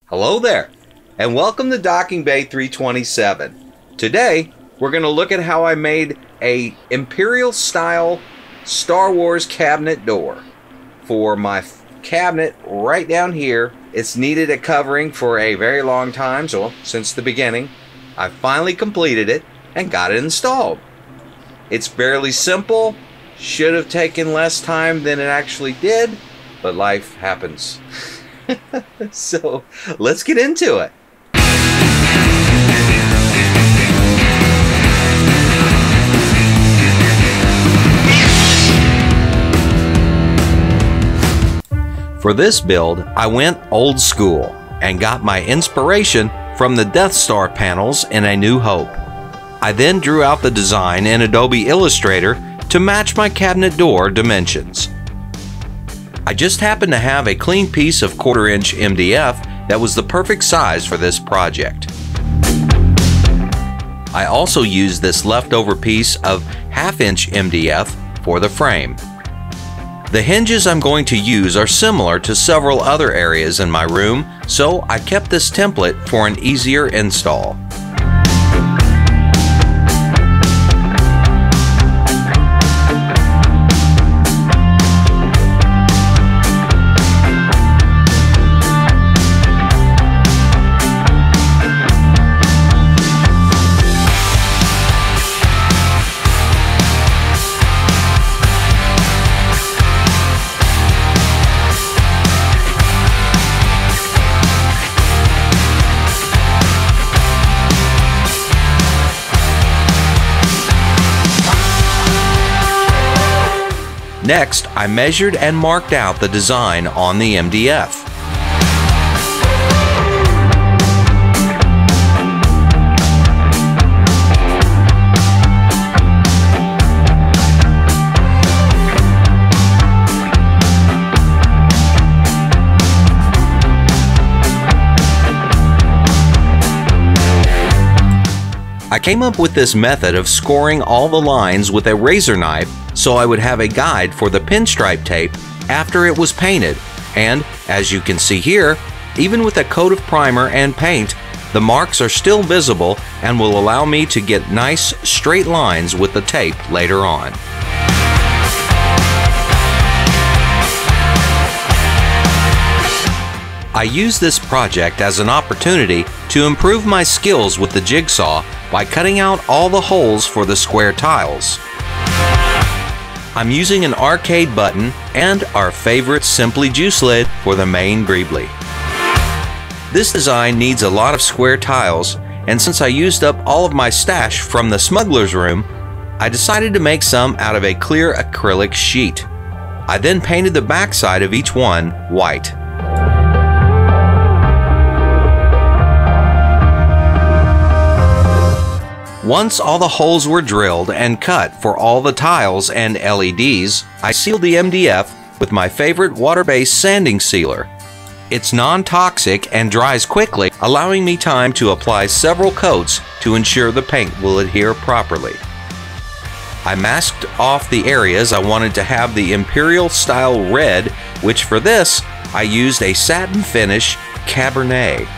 Hello there, and welcome to Docking Bay 327. Today, we're going to look at how I made a Imperial-style Star Wars cabinet door. For my cabinet right down here, it's needed a covering for a very long time, so since the beginning. I finally completed it and got it installed. It's fairly simple, should have taken less time than it actually did, but life happens. So let's get into it. For this build, I went old school and got my inspiration from the Death Star panels in A New Hope. I then drew out the design in Adobe Illustrator to match my cabinet door dimensions. I just happened to have a clean piece of 1/4 inch MDF that was the perfect size for this project. I also used this leftover piece of 1/2 inch MDF for the frame. The hinges I'm going to use are similar to several other areas in my room, so I kept this template for an easier install. Next, I measured and marked out the design on the MDF. I came up with this method of scoring all the lines with a razor knife so I would have a guide for the pinstripe tape after it was painted, and as you can see here, even with a coat of primer and paint, the marks are still visible and will allow me to get nice straight lines with the tape later on. I use this project as an opportunity to improve my skills with the jigsaw by cutting out all the holes for the square tiles. I'm using an arcade button and our favorite Simply Juice lid for the main greebly. This design needs a lot of square tiles, and since I used up all of my stash from the smuggler's room, I decided to make some out of a clear acrylic sheet. I then painted the backside of each one white. Once all the holes were drilled and cut for all the tiles and LEDs, I sealed the MDF with my favorite water-based sanding sealer. It's non-toxic and dries quickly, allowing me time to apply several coats to ensure the paint will adhere properly. I masked off the areas I wanted to have the Imperial-style red, which for this, I used a satin finish Cabernet.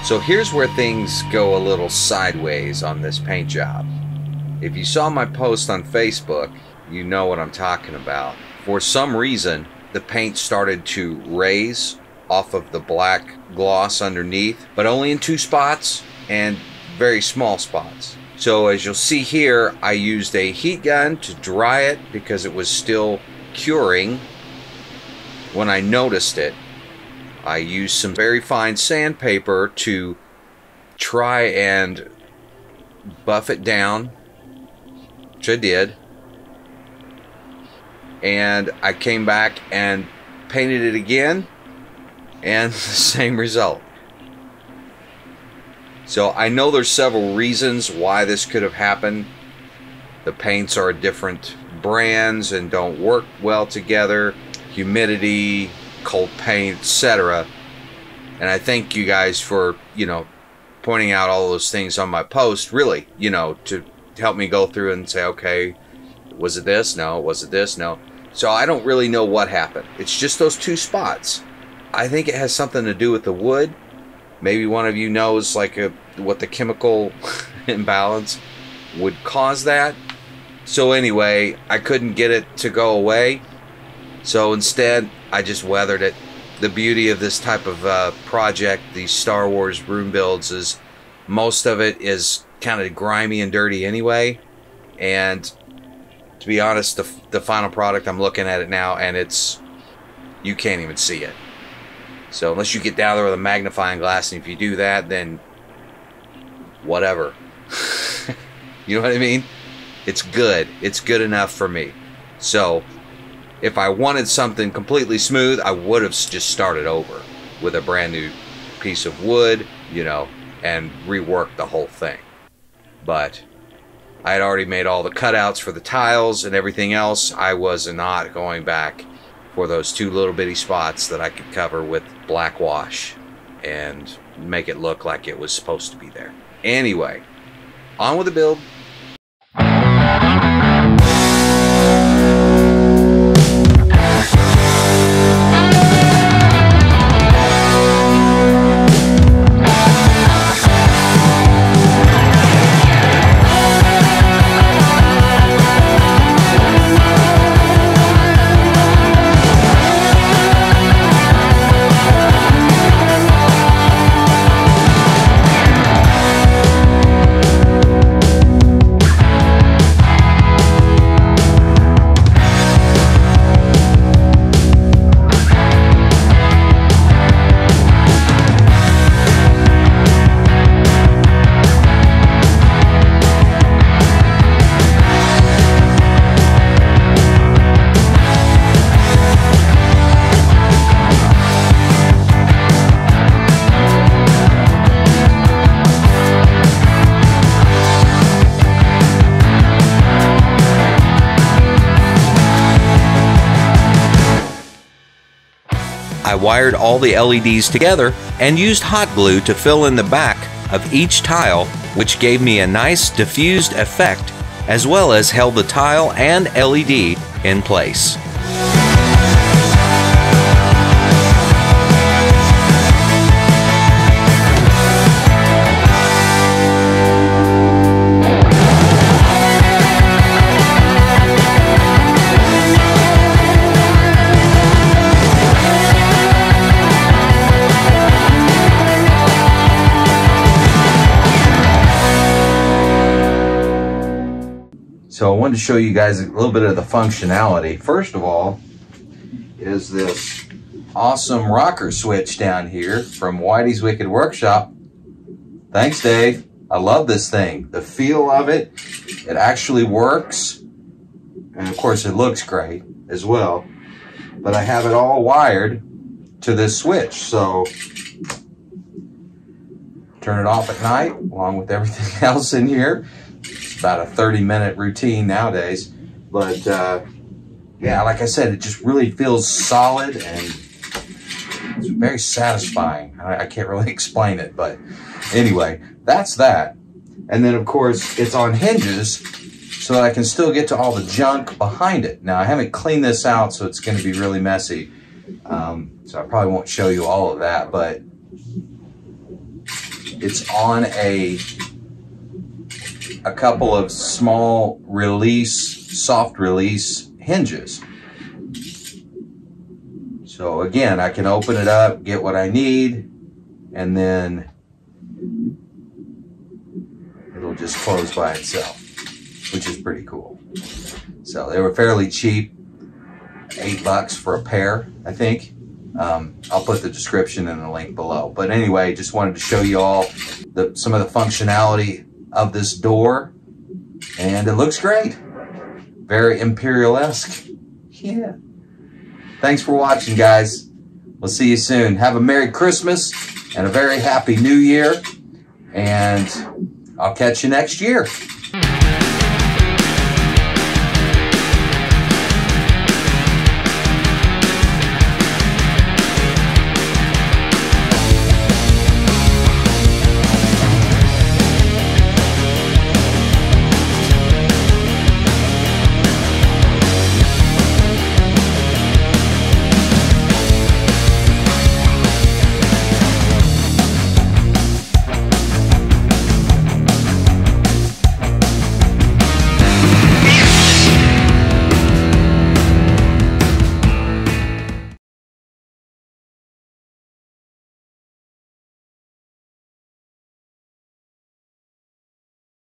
So here's where things go a little sideways on this paint job. If you saw my post on Facebook, you know what I'm talking about. For some reason, the paint started to raise off of the black gloss underneath, but only in 2 spots and very small spots. So as you'll see here, I used a heat gun to dry it because it was still curing when I noticed it. I used some very fine sandpaper to try and buff it down, which I did. And I came back and painted it again, and the same result. So I know there's several reasons why this could have happened. The paints are different brands and don't work well together. Humidity, cold paint, etc. And I thank you guys for, pointing out all those things on my post, really, to help me go through and say, okay, was it this? No. Was it this? No. So I don't really know what happened. It's just those two spots. I think it has something to do with the wood. Maybe one of you knows what the chemical imbalance would cause that. So anyway, I couldn't get it to go away. So instead, I just weathered it. The beauty of this type of project, these Star Wars room builds, is most of it is kind of grimy and dirty anyway. And to be honest, the final product, I'm looking at it now, and you can't even see it. So unless you get down there with a magnifying glass, and if you do that, then whatever. You know what I mean? It's good. It's good enough for me. So if I wanted something completely smooth, I would have just started over with a brand new piece of wood, and reworked the whole thing. But I had already made all the cutouts for the tiles and everything else. I was not going back for those two little bitty spots that I could cover with black wash and make it look like it was supposed to be there. Anyway, on with the build. I wired all the LEDs together and used hot glue to fill in the back of each tile, which gave me a nice diffused effect, as well as held the tile and LED in place. So I wanted to show you guys a little bit of the functionality. First of all, is this awesome rocker switch down here from Whitey's Wicked Workshop. Thanks, Dave. I love this thing. The feel of it, it actually works. And of course it looks great as well. But I have it all wired to this switch. So turn it off at night along with everything else in here. About a 30-minute routine nowadays, but yeah, like I said, it just really feels solid and it's very satisfying. I can't really explain it, but anyway, that's that. And then of course it's on hinges so that I can still get to all the junk behind it. Now I haven't cleaned this out, so it's going to be really messy, so I probably won't show you all of that, but it's on a couple of small release, soft release hinges. So again, I can open it up, get what I need, and then it'll just close by itself, which is pretty cool. So they were fairly cheap, $8 for a pair, I think. I'll put the description and the link below. But anyway, just wanted to show you all some of the functionality of this door, and it looks great. Very Imperial-esque. Yeah. Thanks for watching, guys. We'll see you soon. Have a Merry Christmas and a very Happy New Year. And I'll catch you next year.